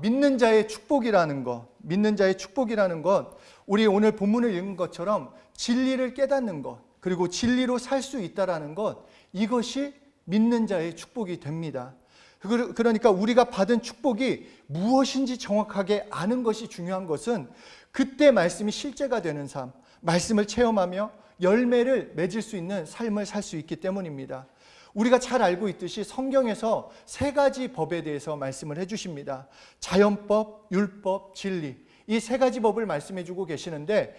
믿는 자의 축복이라는 것, 우리 오늘 본문을 읽은 것처럼 진리를 깨닫는 것, 그리고 진리로 살 수 있다라는 것, 이것이 믿는 자의 축복이 됩니다. 그러니까 우리가 받은 축복이 무엇인지 정확하게 아는 것이 중요한 것은 그때 말씀이 실제가 되는 삶, 말씀을 체험하며 열매를 맺을 수 있는 삶을 살 수 있기 때문입니다. 우리가 잘 알고 있듯이 성경에서 세 가지 법에 대해서 말씀을 해주십니다. 자연법, 율법, 진리, 이 세 가지 법을 말씀해 주고 계시는데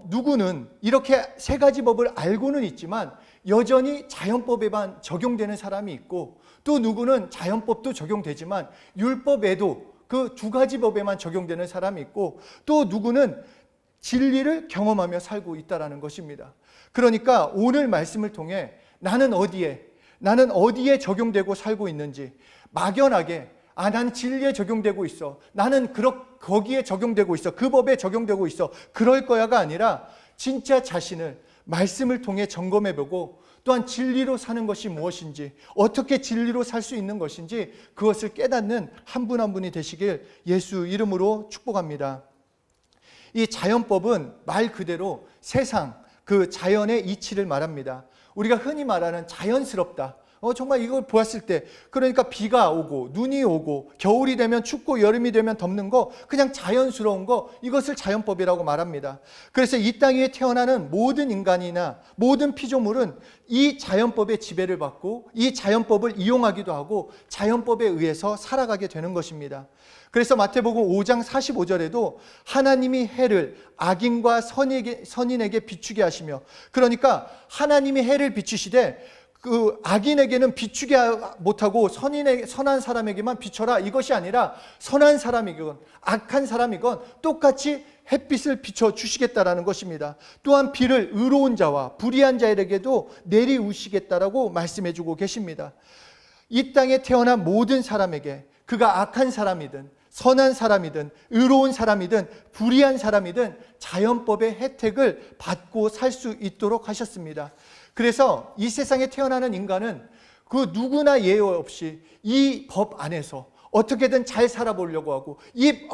누구는 이렇게 세 가지 법을 알고는 있지만 여전히 자연법에만 적용되는 사람이 있고, 또 누구는 자연법도 적용되지만 율법에도 그 두 가지 법에만 적용되는 사람이 있고, 또 누구는 진리를 경험하며 살고 있다는 것입니다. 그러니까 오늘 말씀을 통해 나는 어디에 적용되고 살고 있는지, 막연하게 난 진리에 적용되고 있어, 나는 거기에 적용되고 있어, 그 법에 적용되고 있어, 그럴 거야가 아니라 진짜 자신을 말씀을 통해 점검해보고, 또한 진리로 사는 것이 무엇인지, 어떻게 진리로 살 수 있는 것인지 그것을 깨닫는 한 분 한 분이 되시길 예수 이름으로 축복합니다. 이 자연법은 말 그대로 세상, 그 자연의 이치를 말합니다. 우리가 흔히 말하는 자연스럽다, 정말 이걸 보았을 때, 그러니까 비가 오고 눈이 오고 겨울이 되면 춥고 여름이 되면 덥는 거, 그냥 자연스러운 거, 이것을 자연법이라고 말합니다. 그래서 이 땅 위에 태어나는 모든 인간이나 모든 피조물은 이 자연법의 지배를 받고 이 자연법을 이용하기도 하고 자연법에 의해서 살아가게 되는 것입니다. 그래서 마태복음 5장 45절에도 하나님이 해를 악인과 선인에게 비추게 하시며, 그러니까 하나님이 해를 비추시되 그 악인에게는 비추게 못하고 선한 사람에게만 비춰라, 이것이 아니라 선한 사람이건 악한 사람이건 똑같이 햇빛을 비춰주시겠다라는 것입니다. 또한 비를 의로운 자와 불의한 자에게도 내리우시겠다라고 말씀해주고 계십니다. 이 땅에 태어난 모든 사람에게, 그가 악한 사람이든 선한 사람이든 의로운 사람이든 불의한 사람이든 자연법의 혜택을 받고 살 수 있도록 하셨습니다. 그래서 이 세상에 태어나는 인간은 그 누구나 예외 없이 이 법 안에서 어떻게든 잘 살아보려고 하고 이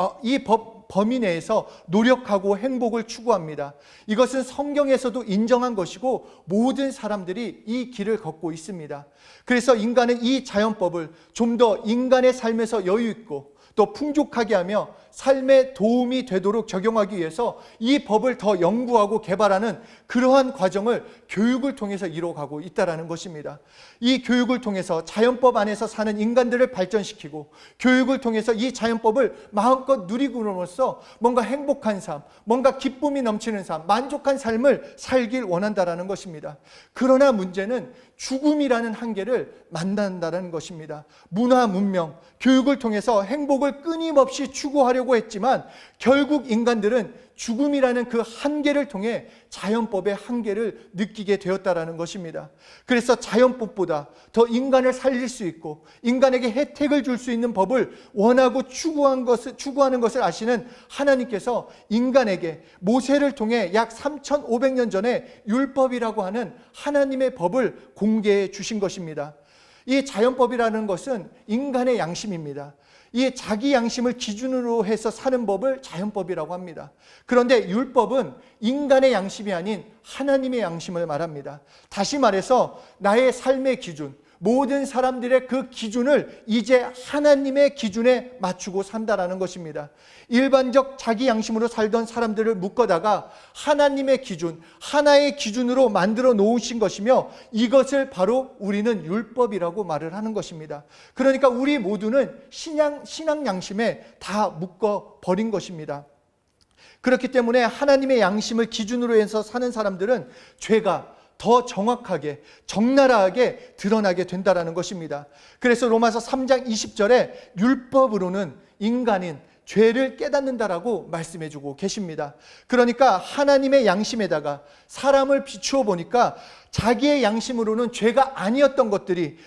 법 범위 내에서 노력하고 행복을 추구합니다. 이것은 성경에서도 인정한 것이고 모든 사람들이 이 길을 걷고 있습니다. 그래서 인간은 이 자연법을 좀 더 인간의 삶에서 여유 있고 또 풍족하게 하며 삶에 도움이 되도록 적용하기 위해서 이 법을 더 연구하고 개발하는 그러한 과정을 교육을 통해서 이루어가고 있다는 것입니다. 이 교육을 통해서 자연법 안에서 사는 인간들을 발전시키고, 교육을 통해서 이 자연법을 마음껏 누리고로써 뭔가 행복한 삶, 뭔가 기쁨이 넘치는 삶, 만족한 삶을 살길 원한다는 것입니다. 그러나 문제는 죽음이라는 한계를 만난다는 것입니다. 문화, 문명, 교육을 통해서 행복을 끊임없이 추구하려고 했지만 결국 인간들은 죽음이라는 그 한계를 통해 자연법의 한계를 느끼게 되었다는 것입니다. 그래서 자연법보다 더 인간을 살릴 수 있고 인간에게 혜택을 줄 수 있는 법을 원하고 추구하는 것을 아시는 하나님께서 인간에게 모세를 통해 약 3,500년 전에 율법이라고 하는 하나님의 법을 공개해 주신 것입니다. 이 자연법이라는 것은 인간의 양심입니다. 이 자기 양심을 기준으로 해서 사는 법을 자연법이라고 합니다. 그런데 율법은 인간의 양심이 아닌 하나님의 양심을 말합니다. 다시 말해서 나의 삶의 기준, 모든 사람들의 그 기준을 이제 하나님의 기준에 맞추고 산다라는 것입니다. 일반적 자기 양심으로 살던 사람들을 묶어다가 하나님의 기준, 하나의 기준으로 만들어 놓으신 것이며, 이것을 바로 우리는 율법이라고 말을 하는 것입니다. 그러니까 우리 모두는 신앙 양심에 다 묶어 버린 것입니다. 그렇기 때문에 하나님의 양심을 기준으로 해서 사는 사람들은 죄가 더 정확하게, 적나라하게 드러나게 된다는 것입니다. 그래서 로마서 3장 20절에 율법으로는 인간인 죄를 깨닫는다라고 말씀해주고 계십니다. 그러니까 하나님의 양심에다가 사람을 비추어 보니까 자기의 양심으로는 죄가 아니었던 것들이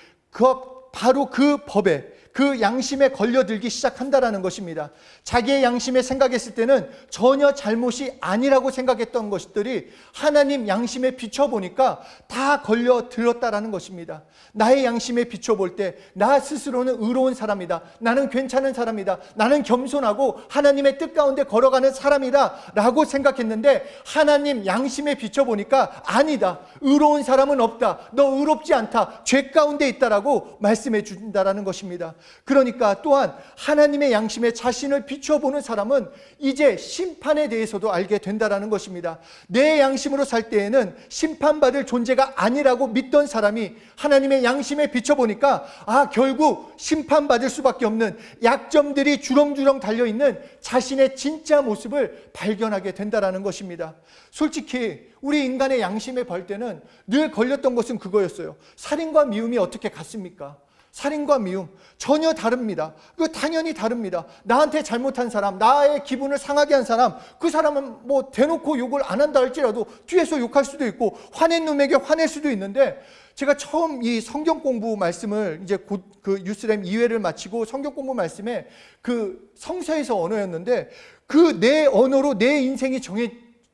바로 그 법에, 그 양심에 걸려들기 시작한다라는 것입니다. 자기의 양심에 생각했을 때는 전혀 잘못이 아니라고 생각했던 것들이 하나님 양심에 비춰보니까 다 걸려들었다라는 것입니다. 나의 양심에 비춰볼 때 나 스스로는 의로운 사람이다, 나는 괜찮은 사람이다, 나는 겸손하고 하나님의 뜻 가운데 걸어가는 사람이다 라고 생각했는데, 하나님 양심에 비춰보니까 아니다, 의로운 사람은 없다, 너 의롭지 않다, 죄 가운데 있다라고 말씀해 준다라는 것입니다. 그러니까 또한 하나님의 양심에 자신을 비춰보는 사람은 이제 심판에 대해서도 알게 된다라는 것입니다. 내 양심으로 살 때에는 심판받을 존재가 아니라고 믿던 사람이 하나님의 양심에 비춰보니까 결국 심판받을 수밖에 없는, 약점들이 주렁주렁 달려있는 자신의 진짜 모습을 발견하게 된다라는 것입니다. 솔직히 우리 인간의 양심에 볼 때는 늘 걸렸던 것은 그거였어요. 살인과 미움이 어떻게 같습니까? 살인과 미움 전혀 다릅니다. 그 당연히 다릅니다. 나한테 잘못한 사람, 나의 기분을 상하게 한 사람, 그 사람은 뭐 대놓고 욕을 안 한다 할지라도 뒤에서 욕할 수도 있고 화낸 놈에게 화낼 수도 있는데, 제가 처음 이 성경 공부 말씀을 이제 곧 그 유스렘 2회를 마치고 성경 공부 말씀에 그 성서에서 언어였는데, 그 내 언어로 내 인생이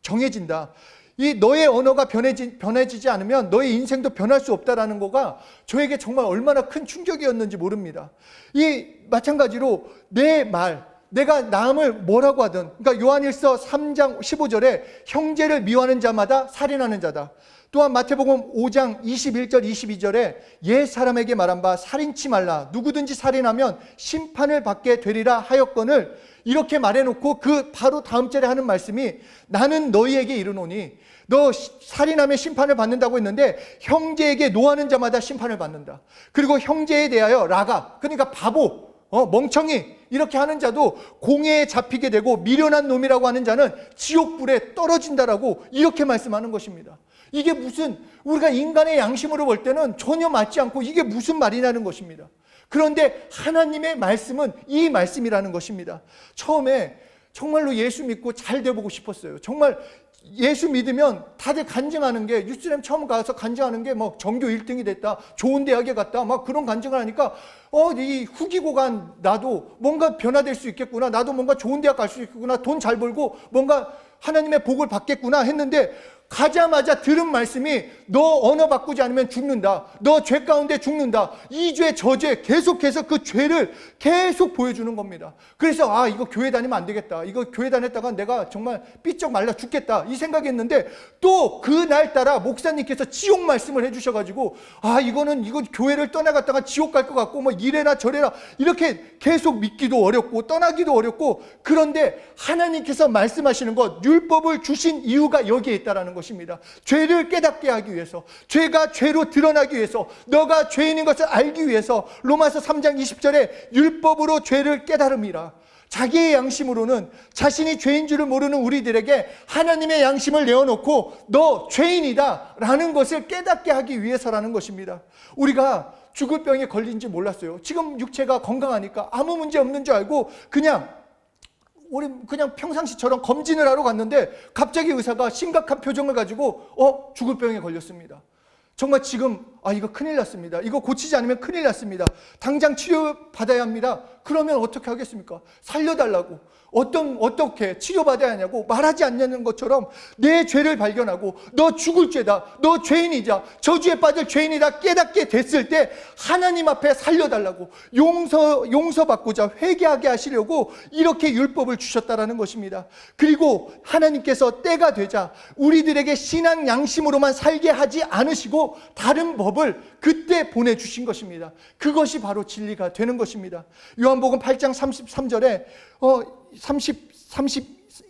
정해진다. 이 너의 언어가 변해지지 않으면 너의 인생도 변할 수 없다라는 거가 저에게 정말 얼마나 큰 충격이었는지 모릅니다. 이 마찬가지로 내 말, 내가 남을 뭐라고 하든, 그러니까 요한일서 3장 15절에 형제를 미워하는 자마다 살인하는 자다. 또한 마태복음 5장 21절 22절에 옛 사람에게 말한 바 살인치 말라, 누구든지 살인하면 심판을 받게 되리라 하였거늘, 이렇게 말해놓고 그 바로 다음 절에 하는 말씀이 나는 너희에게 이르노니, 너 살인하면 심판을 받는다고 했는데 형제에게 노하는 자마다 심판을 받는다. 그리고 형제에 대하여 라가, 그러니까 바보, 멍청이 이렇게 하는 자도 공회에 잡히게 되고 미련한 놈이라고 하는 자는 지옥불에 떨어진다라고 이렇게 말씀하는 것입니다. 이게 무슨, 우리가 인간의 양심으로 볼 때는 전혀 맞지 않고 이게 무슨 말이냐는 것입니다. 그런데 하나님의 말씀은 이 말씀이라는 것입니다. 처음에 정말로 예수 믿고 잘 돼보고 싶었어요. 정말 예수 믿으면 다들 간증하는 게, 유스렘 처음 가서 간증하는 게 뭐 전교 1등이 됐다, 좋은 대학에 갔다, 막 그런 간증을 하니까 이 후기고 간 나도 뭔가 변화될 수 있겠구나, 나도 뭔가 좋은 대학 갈 수 있겠구나, 돈 잘 벌고 뭔가 하나님의 복을 받겠구나 했는데, 가자마자 들은 말씀이 너 언어 바꾸지 않으면 죽는다, 너 죄 가운데 죽는다, 이 죄 저 죄 계속해서 그 죄를 계속 보여주는 겁니다. 그래서 이거 교회 다니면 안 되겠다, 이거 교회 다녔다가 내가 정말 삐쩍 말라 죽겠다 이 생각했는데, 또 그날따라 목사님께서 지옥 말씀을 해주셔가지고 이거 교회를 떠나갔다가 지옥 갈 것 같고 뭐 이래라 저래라 이렇게 계속 믿기도 어렵고 떠나기도 어렵고, 그런데 하나님께서 말씀하시는 것, 율법을 주신 이유가 여기에 있다라는 것입니다. 죄를 깨닫게 하기 위해서, 죄가 죄로 드러나기 위해서, 너가 죄인인 것을 알기 위해서, 로마서 3장 20절에 율법으로 죄를 깨달음이라. 자기의 양심으로는 자신이 죄인 줄을 모르는 우리들에게 하나님의 양심을 내어놓고 너 죄인이다 라는 것을 깨닫게 하기 위해서라는 것입니다. 우리가 죽을 병에 걸린지 몰랐어요. 지금 육체가 건강하니까 아무 문제 없는 줄 알고 우리 그냥 평상시처럼 검진을 하러 갔는데 갑자기 의사가 심각한 표정을 가지고 죽을 병에 걸렸습니다. 정말 지금 이거 큰일 났습니다, 이거 고치지 않으면 큰일 났습니다, 당장 치료받아야 합니다. 그러면 어떻게 하겠습니까? 살려달라고 어떻게 치료받아야 하냐고 말하지 않는 것처럼 내 죄를 발견하고 너 죽을 죄다, 너 죄인이자 저주에 빠질 죄인이다 깨닫게 됐을 때 하나님 앞에 살려달라고 용서받고자 회개하게 하시려고 이렇게 율법을 주셨다라는 것입니다. 그리고 하나님께서 때가 되자 우리들에게 신앙 양심으로만 살게 하지 않으시고 다른 법을 그때 보내주신 것입니다. 그것이 바로 진리가 되는 것입니다. 요한복음 8장 33절에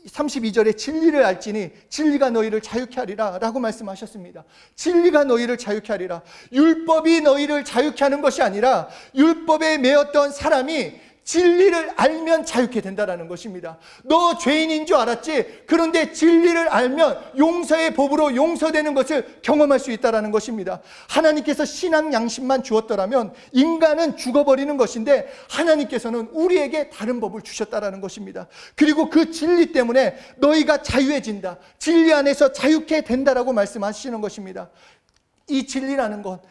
32절에 진리를 알지니 진리가 너희를 자유케 하리라 라고 말씀하셨습니다. 진리가 너희를 자유케 하리라. 율법이 너희를 자유케 하는 것이 아니라 율법에 매였던 사람이 진리를 알면 자유케 된다는 것입니다. 너 죄인인 줄 알았지? 그런데 진리를 알면 용서의 법으로 용서되는 것을 경험할 수 있다는 것입니다. 하나님께서 신앙 양심만 주었더라면 인간은 죽어버리는 것인데 하나님께서는 우리에게 다른 법을 주셨다는 것입니다. 그리고 그 진리 때문에 너희가 자유해진다, 진리 안에서 자유케 된다라고 말씀하시는 것입니다. 이 진리라는 것,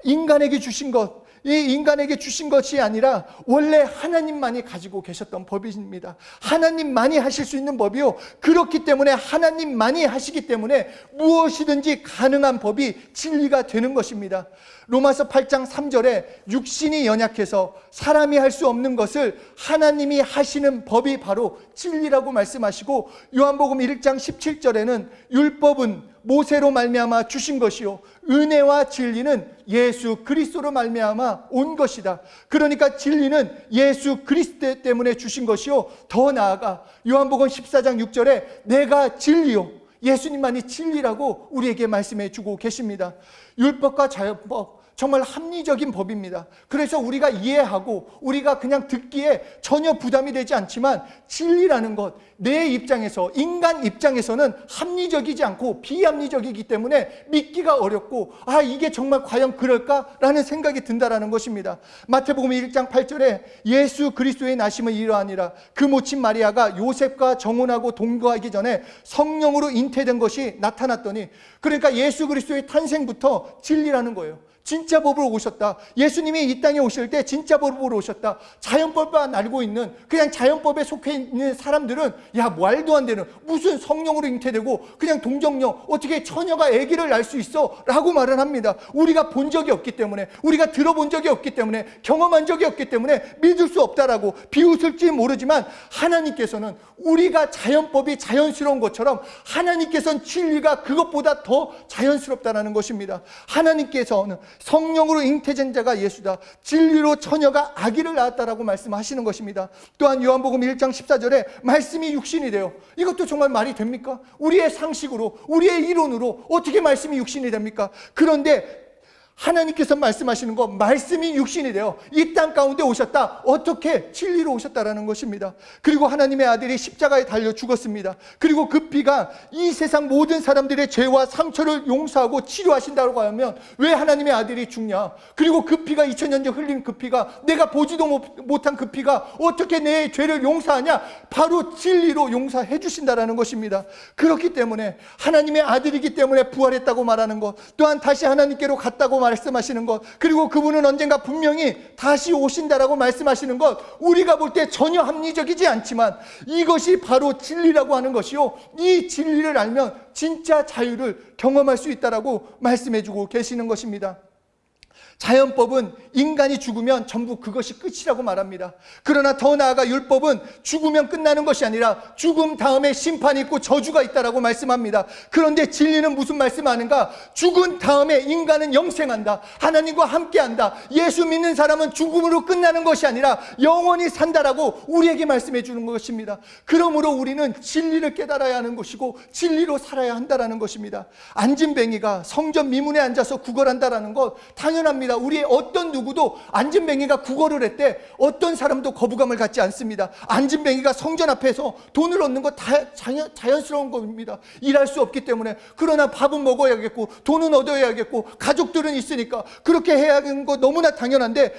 인간에게 주신 것, 이 인간에게 주신 것이 아니라 원래 하나님만이 가지고 계셨던 법입니다. 하나님만이 하실 수 있는 법이요, 그렇기 때문에 하나님만이 하시기 때문에 무엇이든지 가능한 법이 진리가 되는 것입니다. 로마서 8장 3절에 육신이 연약해서 사람이 할 수 없는 것을 하나님이 하시는 법이 바로 진리라고 말씀하시고, 요한복음 1장 17절에는 율법은 모세로 말미암아 주신 것이요 은혜와 진리는 예수 그리스도로 말미암아 온 것이다. 그러니까 진리는 예수 그리스도 때문에 주신 것이요, 더 나아가 요한복음 14장 6절에 내가 진리요, 예수님만이 진리라고 우리에게 말씀해 주고 계십니다. 율법과 자연법, 정말 합리적인 법입니다. 그래서 우리가 이해하고 우리가 그냥 듣기에 전혀 부담이 되지 않지만, 진리라는 것, 내 입장에서, 인간 입장에서는 합리적이지 않고 비합리적이기 때문에 믿기가 어렵고, 이게 정말 과연 그럴까라는 생각이 든다라는 것입니다. 마태복음 1장 8절에 예수 그리스도의 나심은 이러하니라. 그 모친 마리아가 요셉과 정혼하고 동거하기 전에 성령으로 잉태된 것이 나타났더니, 그러니까 예수 그리스도의 탄생부터 진리라는 거예요. 진짜 법으로 오셨다. 예수님이 이 땅에 오실 때 진짜 법으로 오셨다. 자연법만 알고 있는, 그냥 자연법에 속해 있는 사람들은 야, 말도 안 되는, 무슨 성령으로 잉태되고 그냥 동정녀, 어떻게 처녀가 아기를 낳을 수 있어? 라고 말을 합니다. 우리가 본 적이 없기 때문에, 우리가 들어본 적이 없기 때문에, 경험한 적이 없기 때문에 믿을 수 없다라고 비웃을지 모르지만, 하나님께서는 우리가 자연법이 자연스러운 것처럼 하나님께서는 진리가 그것보다 더 자연스럽다라는 것입니다. 하나님께서는 성령으로 잉태된 자가 예수다. 진리로 처녀가 아기를 낳았다라고 말씀하시는 것입니다. 또한 요한복음 1장 14절에 말씀이 육신이 되어, 이것도 정말 말이 됩니까? 우리의 상식으로, 우리의 이론으로 어떻게 말씀이 육신이 됩니까? 그런데 하나님께서 말씀하시는 것, 말씀이 육신이 되어 이 땅 가운데 오셨다. 어떻게? 진리로 오셨다라는 것입니다. 그리고 하나님의 아들이 십자가에 달려 죽었습니다. 그리고 그 피가 이 세상 모든 사람들의 죄와 상처를 용서하고 치료하신다고 하면 왜 하나님의 아들이 죽냐? 그리고 그 피가 2000년 전 흘린 그 피가, 내가 보지도 못한 그 피가 어떻게 내 죄를 용서하냐? 바로 진리로 용서해 주신다라는 것입니다. 그렇기 때문에 하나님의 아들이기 때문에 부활했다고 말하는 것, 또한 다시 하나님께로 갔다고 말씀하시는 것, 그리고 그분은 언젠가 분명히 다시 오신다라고 말씀하시는 것, 우리가 볼 때 전혀 합리적이지 않지만 이것이 바로 진리라고 하는 것이요, 이 진리를 알면 진짜 자유를 경험할 수 있다라고 말씀해주고 계시는 것입니다. 자연법은 인간이 죽으면 전부 그것이 끝이라고 말합니다. 그러나 더 나아가 율법은 죽으면 끝나는 것이 아니라 죽음 다음에 심판이 있고 저주가 있다라고 말씀합니다. 그런데 진리는 무슨 말씀하는가? 죽은 다음에 인간은 영생한다. 하나님과 함께한다. 예수 믿는 사람은 죽음으로 끝나는 것이 아니라 영원히 산다라고 우리에게 말씀해 주는 것입니다. 그러므로 우리는 진리를 깨달아야 하는 것이고 진리로 살아야 한다라는 것입니다. 안진뱅이가 성전 미문에 앉아서 구걸한다라는 것 당연합니다. 우리의 어떤 누구도 안진뱅이가 구걸을 했대 어떤 사람도 거부감을 갖지 않습니다. 안진뱅이가 성전 앞에서 돈을 얻는 것 자연스러운 겁니다. 일할 수 없기 때문에. 그러나 밥은 먹어야겠고 돈은 얻어야겠고 가족들은 있으니까 그렇게 해야 하는 거 너무나 당연한데,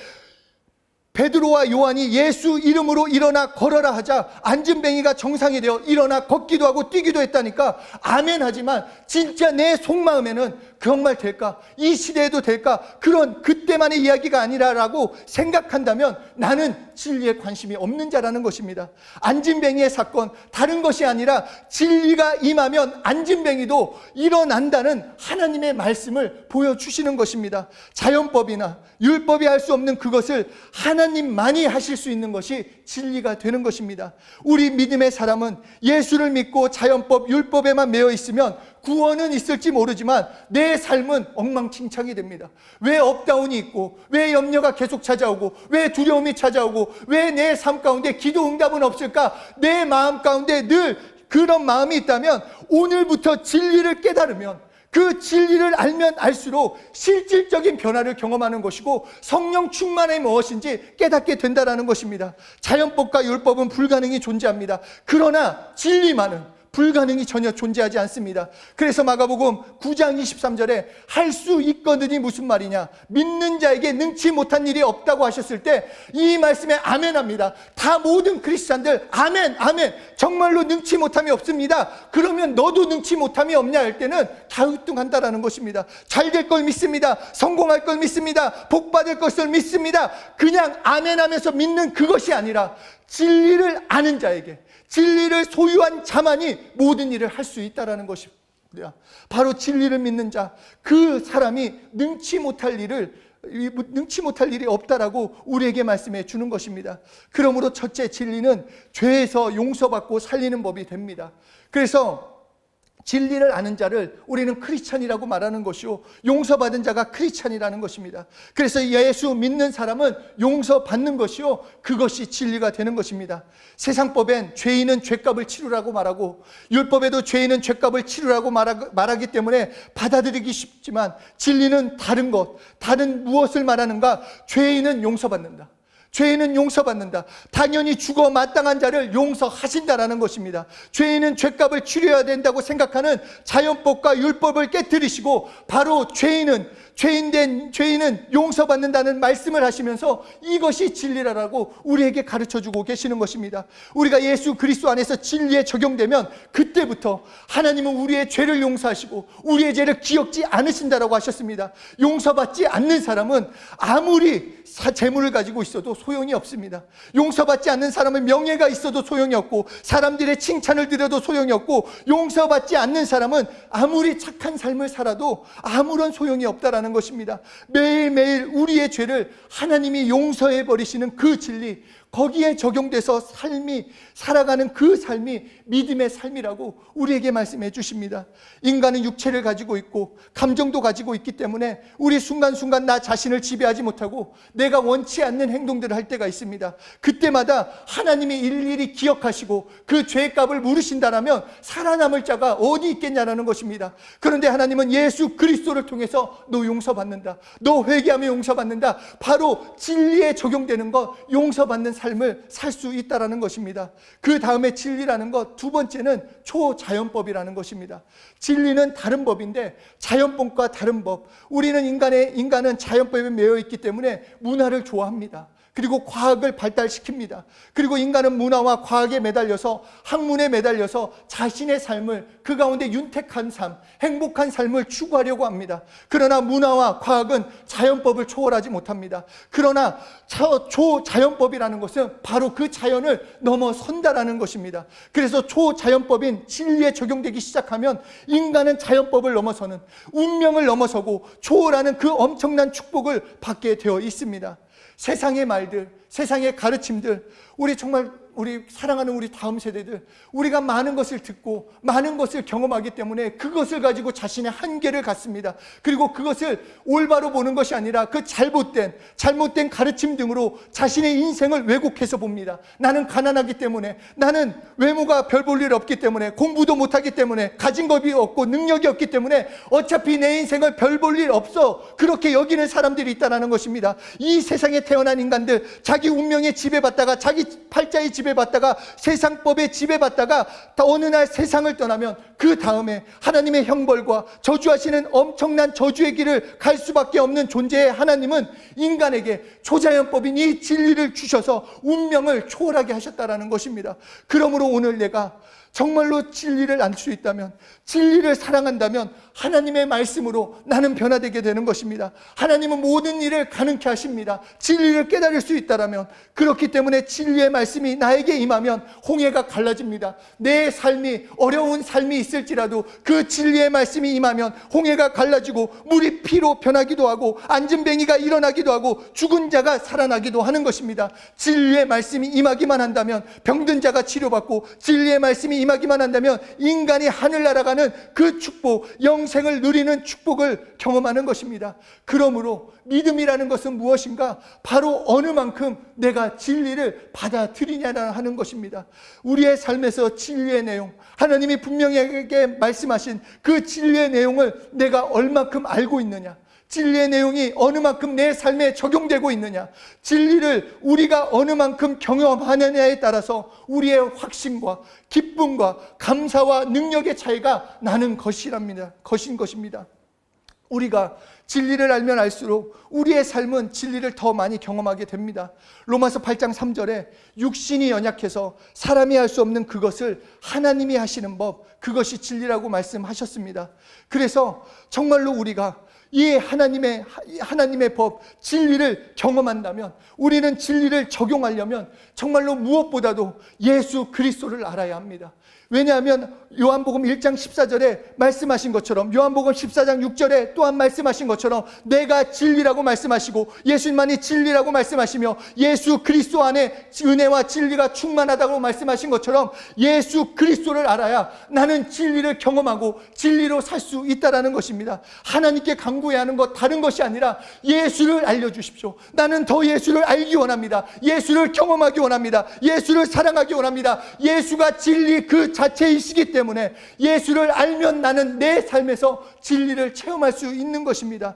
베드로와 요한이 예수 이름으로 일어나 걸어라 하자 안진뱅이가 정상이 되어 일어나 걷기도 하고 뛰기도 했다니까 아멘. 하지만 진짜 내 속마음에는 정말 될까? 이 시대에도 될까? 그런 그때만의 이야기가 아니라라고 생각한다면 나는 진리에 관심이 없는 자라는 것입니다. 안진뱅이의 사건, 다른 것이 아니라 진리가 임하면 안진뱅이도 일어난다는 하나님의 말씀을 보여주시는 것입니다. 자연법이나 율법이 할 수 없는 그것을 하나님만이 하실 수 있는 것이 진리가 되는 것입니다. 우리 믿음의 사람은 예수를 믿고 자연법, 율법에만 매여 있으면 구원은 있을지 모르지만 내 삶은 엉망진창이 됩니다. 왜 업다운이 있고, 왜 염려가 계속 찾아오고, 왜 두려움이 찾아오고, 왜 내 삶 가운데 기도 응답은 없을까? 내 마음 가운데 늘 그런 마음이 있다면 오늘부터 진리를 깨달으면, 그 진리를 알면 알수록 실질적인 변화를 경험하는 것이고 성령 충만이 무엇인지 깨닫게 된다는 것입니다. 자연법과 율법은 불가능히 존재합니다. 그러나 진리만은, 불가능이 전혀 존재하지 않습니다. 그래서 마가복음 9장 23절에 할 수 있거든이 무슨 말이냐, 믿는 자에게 능치 못한 일이 없다고 하셨을 때 이 말씀에 아멘합니다. 다 모든 크리스찬들 아멘 아멘, 정말로 능치 못함이 없습니다. 그러면 너도 능치 못함이 없냐 할 때는 갸우뚱한다라는 것입니다. 잘 될 걸 믿습니다. 성공할 걸 믿습니다. 복 받을 것을 믿습니다. 그냥 아멘 하면서 믿는 그것이 아니라 진리를 아는 자에게, 진리를 소유한 자만이 모든 일을 할 수 있다라는 것입니다. 바로 진리를 믿는 자, 그 사람이 능치 못할 일이 없다라고 우리에게 말씀해 주는 것입니다. 그러므로 첫째, 진리는 죄에서 용서받고 살리는 법이 됩니다. 그래서 진리를 아는 자를 우리는 크리스찬이라고 말하는 것이요, 용서받은 자가 크리스찬이라는 것입니다. 그래서 예수 믿는 사람은 용서받는 것이요, 그것이 진리가 되는 것입니다. 세상법엔 죄인은 죄값을 치르라고 말하고, 율법에도 죄인은 죄값을 치르라고 말하기 때문에 받아들이기 쉽지만, 진리는 다른 것, 다른 무엇을 말하는가? 죄인은 용서받는다. 죄인은 용서받는다. 당연히 죽어 마땅한 자를 용서하신다라는 것입니다. 죄인은 죄값을 치러야 된다고 생각하는 자연법과 율법을 깨뜨리시고, 바로 죄인은 용서받는다는 말씀을 하시면서 이것이 진리라고 우리에게 가르쳐주고 계시는 것입니다. 우리가 예수 그리스도 안에서 진리에 적용되면 그때부터 하나님은 우리의 죄를 용서하시고 우리의 죄를 기억지 않으신다라고 하셨습니다. 용서받지 않는 사람은 아무리 재물을 가지고 있어도 소용이 없습니다. 용서받지 않는 사람은 명예가 있어도 소용이 없고, 사람들의 칭찬을 드려도 소용이 없고, 용서받지 않는 사람은 아무리 착한 삶을 살아도 아무런 소용이 없다라는 것입니다. 매일매일 우리의 죄를 하나님이 용서해 버리시는 그 진리, 거기에 적용돼서 살아가는 그 삶이 믿음의 삶이라고 우리에게 말씀해 주십니다. 인간은 육체를 가지고 있고 감정도 가지고 있기 때문에 우리 순간순간 나 자신을 지배하지 못하고 내가 원치 않는 행동들을 할 때가 있습니다. 그때마다 하나님이 일일이 기억하시고 그 죄값을 물으신다라면 살아남을 자가 어디 있겠냐라는 것입니다. 그런데 하나님은 예수 그리스도를 통해서 너 용서받는다, 너 회개하면 용서받는다, 바로 진리에 적용되는 것, 용서받는 삶을 살 수 있다라는 것입니다. 그 다음에 진리라는 것, 두 번째는 초자연법이라는 것입니다. 진리는 다른 법인데 자연법과 다른 법, 우리는 인간은 자연법에 매여 있기 때문에 문화를 좋아합니다. 그리고 과학을 발달시킵니다. 그리고 인간은 문화와 과학에 매달려서, 학문에 매달려서 자신의 삶을, 그 가운데 윤택한 삶, 행복한 삶을 추구하려고 합니다. 그러나 문화와 과학은 자연법을 초월하지 못합니다. 그러나 초자연법이라는 것은 바로 그 자연을 넘어선다라는 것입니다. 그래서 초자연법인 진리에 적용되기 시작하면 인간은 자연법을 넘어서는, 운명을 넘어서고 초월하는 그 엄청난 축복을 받게 되어 있습니다. 세상의 말들, 세상의 가르침들, 우리 사랑하는 우리 다음 세대들, 우리가 많은 것을 듣고 많은 것을 경험하기 때문에 그것을 가지고 자신의 한계를 갖습니다. 그리고 그것을 올바로 보는 것이 아니라 그 잘못된 가르침 등으로 자신의 인생을 왜곡해서 봅니다. 나는 가난하기 때문에, 나는 외모가 별 볼 일 없기 때문에, 공부도 못하기 때문에, 가진 것이 없고 능력이 없기 때문에 어차피 내 인생을 별 볼 일 없어, 그렇게 여기는 사람들이 있다는 것입니다. 이 세상에 태어난 인간들, 자기 운명에 지배받다가, 자기 팔자에 지배받다가, 세상법에 지배받다가 어느 날 세상을 떠나면 그 다음에 하나님의 형벌과 저주하시는 엄청난 저주의 길을 갈 수밖에 없는 존재의 하나님은 인간에게 초자연법인 이 진리를 주셔서 운명을 초월하게 하셨다는 것입니다. 그러므로 오늘 내가 정말로 진리를 알 수 있다면, 진리를 사랑한다면 하나님의 말씀으로 나는 변화되게 되는 것입니다. 하나님은 모든 일을 가능케 하십니다. 진리를 깨달을 수 있다면. 그렇기 때문에 진리의 말씀이 나에게 임하면 홍해가 갈라집니다. 내 삶이, 어려운 삶이 있을지라도 그 진리의 말씀이 임하면 홍해가 갈라지고 물이 피로 변하기도 하고 안진뱅이가 일어나기도 하고 죽은 자가 살아나기도 하는 것입니다. 진리의 말씀이 임하기만 한다면 병든 자가 치료받고, 진리의 말씀이 임하기만 한다면 인간이 하늘나라 가는 그 축복, 영생을 누리는 축복을 경험하는 것입니다. 그러므로 믿음이라는 것은 무엇인가? 바로 어느 만큼 내가 진리를 받아들이냐라 하는 것입니다. 우리의 삶에서 진리의 내용, 하나님이 분명하게 말씀하신 그 진리의 내용을 내가 얼만큼 알고 있느냐, 진리의 내용이 어느 만큼 내 삶에 적용되고 있느냐, 진리를 우리가 어느 만큼 경험하느냐에 따라서 우리의 확신과 기쁨과 감사와 능력의 차이가 나는 것인 것입니다. 우리가 진리를 알면 알수록 우리의 삶은 진리를 더 많이 경험하게 됩니다. 로마서 8장 3절에 육신이 연약해서 사람이 할 수 없는 그것을 하나님이 하시는 법, 그것이 진리라고 말씀하셨습니다. 그래서 정말로 우리가 이 하나님의 법, 진리를 경험한다면, 우리는 진리를 적용하려면 정말로 무엇보다도 예수 그리스도를 알아야 합니다. 왜냐하면 요한복음 1장 14절에 말씀하신 것처럼, 요한복음 14장 6절에 또한 말씀하신 것처럼 내가 진리라고 말씀하시고 예수님만이 진리라고 말씀하시며 예수 그리스도 안에 은혜와 진리가 충만하다고 말씀하신 것처럼 예수 그리스도를 알아야 나는 진리를 경험하고 진리로 살 수 있다는 것입니다. 하나님께 간구해야 하는 것 다른 것이 아니라 예수를 알려주십시오. 나는 더 예수를 알기 원합니다. 예수를 경험하기 원합니다. 예수를 사랑하기 원합니다. 예수가 진리 그 자체이시기 때문에 예수를 알면 나는 내 삶에서 진리를 체험할 수 있는 것입니다.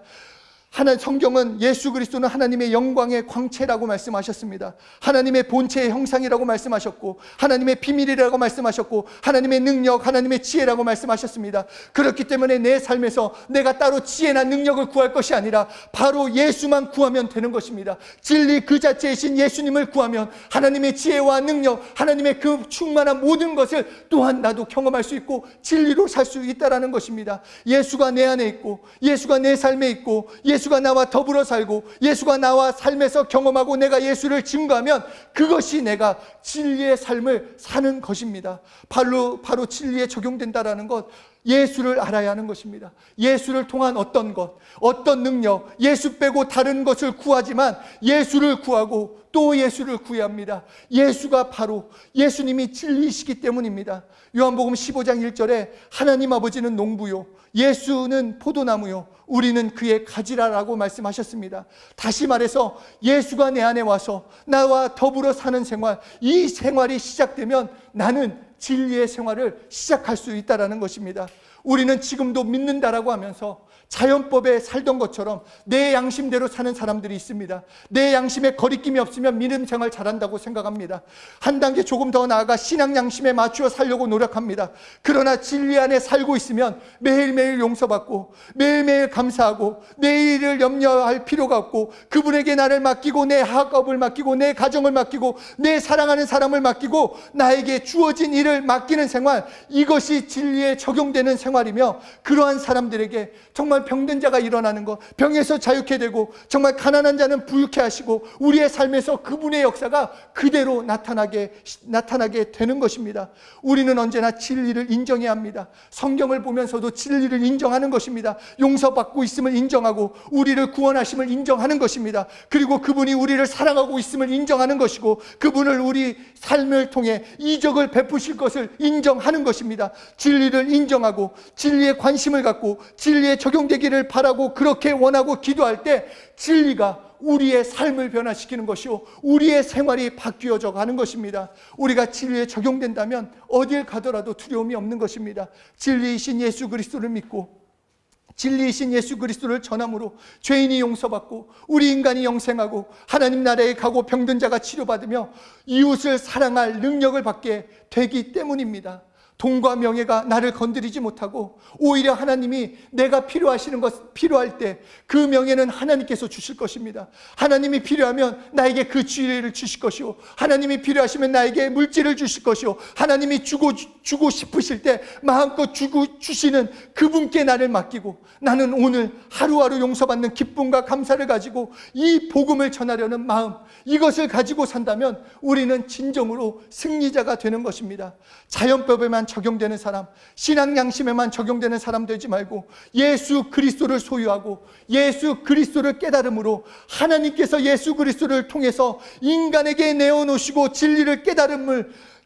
성경은 예수 그리스도는 하나님의 영광의 광채라고 말씀하셨습니다. 하나님의 본체의 형상이라고 말씀하셨고, 하나님의 비밀이라고 말씀하셨고, 하나님의 능력, 하나님의 지혜라고 말씀하셨습니다. 그렇기 때문에 내 삶에서 내가 따로 지혜나 능력을 구할 것이 아니라 바로 예수만 구하면 되는 것입니다. 진리 그 자체이신 예수님을 구하면 하나님의 지혜와 능력, 하나님의 그 충만한 모든 것을 또한 나도 경험할 수 있고 진리로 살 수 있다는 것입니다. 예수가 내 안에 있고, 예수가 내 삶에 있고, 예수가 나와 더불어 살고, 예수가 나와 삶에서 경험하고 내가 예수를 증거하면 그것이 내가 진리의 삶을 사는 것입니다. 바로 진리에 적용된다라는 것, 예수를 알아야 하는 것입니다. 예수를 통한 어떤 것, 어떤 능력, 예수 빼고 다른 것을 구하지만 예수를 구하고 또 예수를 구해야 합니다. 예수가 바로 예수님이 진리이시기 때문입니다. 요한복음 15장 1절에 하나님 아버지는 농부요, 예수는 포도나무요, 우리는 그의 가지라라고 말씀하셨습니다. 다시 말해서 예수가 내 안에 와서 나와 더불어 사는 생활, 이 생활이 시작되면 나는 진리의 생활을 시작할 수 있다는 것입니다. 우리는 지금도 믿는다라고 하면서 자연법에 살던 것처럼 내 양심대로 사는 사람들이 있습니다. 내 양심에 거리낌이 없으면 믿음 생활 잘한다고 생각합니다. 한 단계 조금 더 나아가 신앙 양심에 맞추어 살려고 노력합니다. 그러나 진리 안에 살고 있으면 매일매일 용서받고 매일매일 감사하고 내일을 염려할 필요가 없고, 그분에게 나를 맡기고 내 학업을 맡기고 내 가정을 맡기고 내 사랑하는 사람을 맡기고 나에게 주어진 일을 맡기는 생활, 이것이 진리에 적용되는 생활이며, 그러한 사람들에게 정말 병든 자가 일어나는 것, 병에서 자유케 되고 정말 가난한 자는 부유케 하시고 우리의 삶에서 그분의 역사가 그대로 나타나게 되는 것입니다. 우리는 언제나 진리를 인정해야 합니다. 성경을 보면서도 진리를 인정하는 것입니다. 용서받고 있음을 인정하고 우리를 구원하심을 인정하는 것입니다. 그리고 그분이 우리를 사랑하고 있음을 인정하는 것이고, 그분을 우리 삶을 통해 이적을 베푸실 것을 인정하는 것입니다. 진리를 인정하고 진리에 관심을 갖고 진리에 적용되기를 바라고 그렇게 원하고 기도할 때 진리가 우리의 삶을 변화시키는 것이요, 우리의 생활이 바뀌어져 가는 것입니다. 우리가 진리에 적용된다면 어딜 가더라도 두려움이 없는 것입니다. 진리이신 예수 그리스도를 믿고 진리이신 예수 그리스도를 전함으로 죄인이 용서받고 우리 인간이 영생하고 하나님 나라에 가고 병든 자가 치료받으며 이웃을 사랑할 능력을 받게 되기 때문입니다. 돈과 명예가 나를 건드리지 못하고 오히려 하나님이 내가 필요할 때 그 명예는 하나님께서 주실 것입니다. 하나님이 필요하면 나에게 그 지혜를 주실 것이요, 하나님이 필요하시면 나에게 물질을 주실 것이요, 하나님이 주고 싶으실 때 마음껏 주시는 그분께 나를 맡기고 나는 오늘 하루하루 용서받는 기쁨과 감사를 가지고 이 복음을 전하려는 마음, 이것을 가지고 산다면 우리는 진정으로 승리자가 되는 것입니다. 자연법에만 적용되는 사람, 신앙 양심에만 적용되는 사람 되지 말고 예수 그리스도를 소유하고 예수 그리스도를 깨달음으로 하나님께서 예수 그리스도를 통해서 인간에게 내어놓으시고 진리를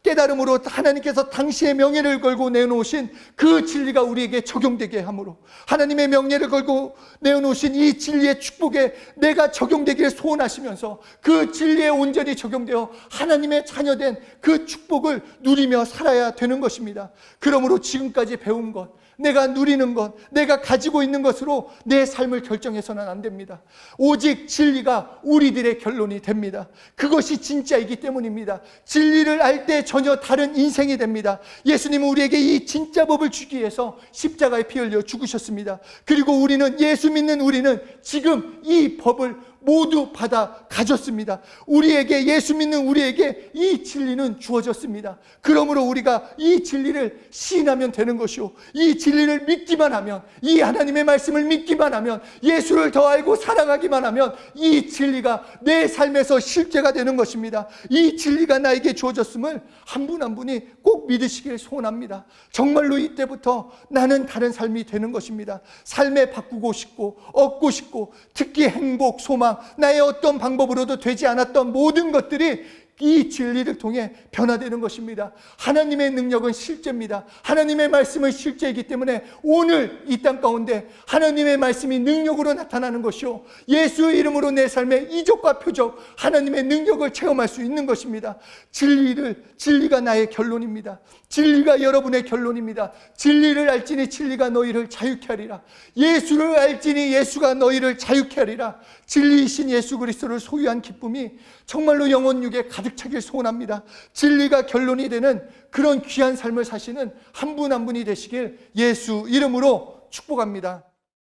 깨달음으로 하나님께서 당시의 명예를 걸고 내놓으신 그 진리가 우리에게 적용되게 함으로, 하나님의 명예를 걸고 내놓으신 이 진리의 축복에 내가 적용되기를 소원하시면서 그 진리에 온전히 적용되어 하나님의 자녀된 그 축복을 누리며 살아야 되는 것입니다. 그러므로 지금까지 배운 것, 내가 누리는 것, 내가 가지고 있는 것으로 내 삶을 결정해서는 안 됩니다. 오직 진리가 우리들의 결론이 됩니다. 그것이 진짜이기 때문입니다. 진리를 알 때 전혀 다른 인생이 됩니다. 예수님은 우리에게 이 진짜 법을 주기 위해서 십자가에 피 흘려 죽으셨습니다. 그리고 우리는, 예수 믿는 우리는 지금 이 법을 모두 받아 가졌습니다. 우리에게, 예수 믿는 우리에게 이 진리는 주어졌습니다. 그러므로 우리가 이 진리를 시인하면 되는 것이요, 이 진리를 믿기만 하면, 이 하나님의 말씀을 믿기만 하면, 예수를 더 알고 살아가기만 하면 이 진리가 내 삶에서 실제가 되는 것입니다. 이 진리가 나에게 주어졌음을 한 분 한 분이 꼭 믿으시길 소원합니다. 정말로 이때부터 나는 다른 삶이 되는 것입니다. 삶에 바꾸고 싶고 얻고 싶고, 특히 행복, 소망, 나의 어떤 방법으로도 되지 않았던 모든 것들이 이 진리를 통해 변화되는 것입니다. 하나님의 능력은 실제입니다. 하나님의 말씀은 실제이기 때문에 오늘 이 땅 가운데 하나님의 말씀이 능력으로 나타나는 것이요, 예수의 이름으로 내 삶의 이적과 표적, 하나님의 능력을 체험할 수 있는 것입니다. 진리가 나의 결론입니다. 진리가 여러분의 결론입니다. 진리를 알지니 진리가 너희를 자유케 하리라. 예수를 알지니 예수가 너희를 자유케 하리라. 진리이신 예수 그리스도를 소유한 기쁨이 정말로 영혼 육에 가득 차길 소원합니다. 진리가 결론이 되는 그런 귀한 삶을 사시는 한 분 한 분이 되시길 예수 이름으로 축복합니다.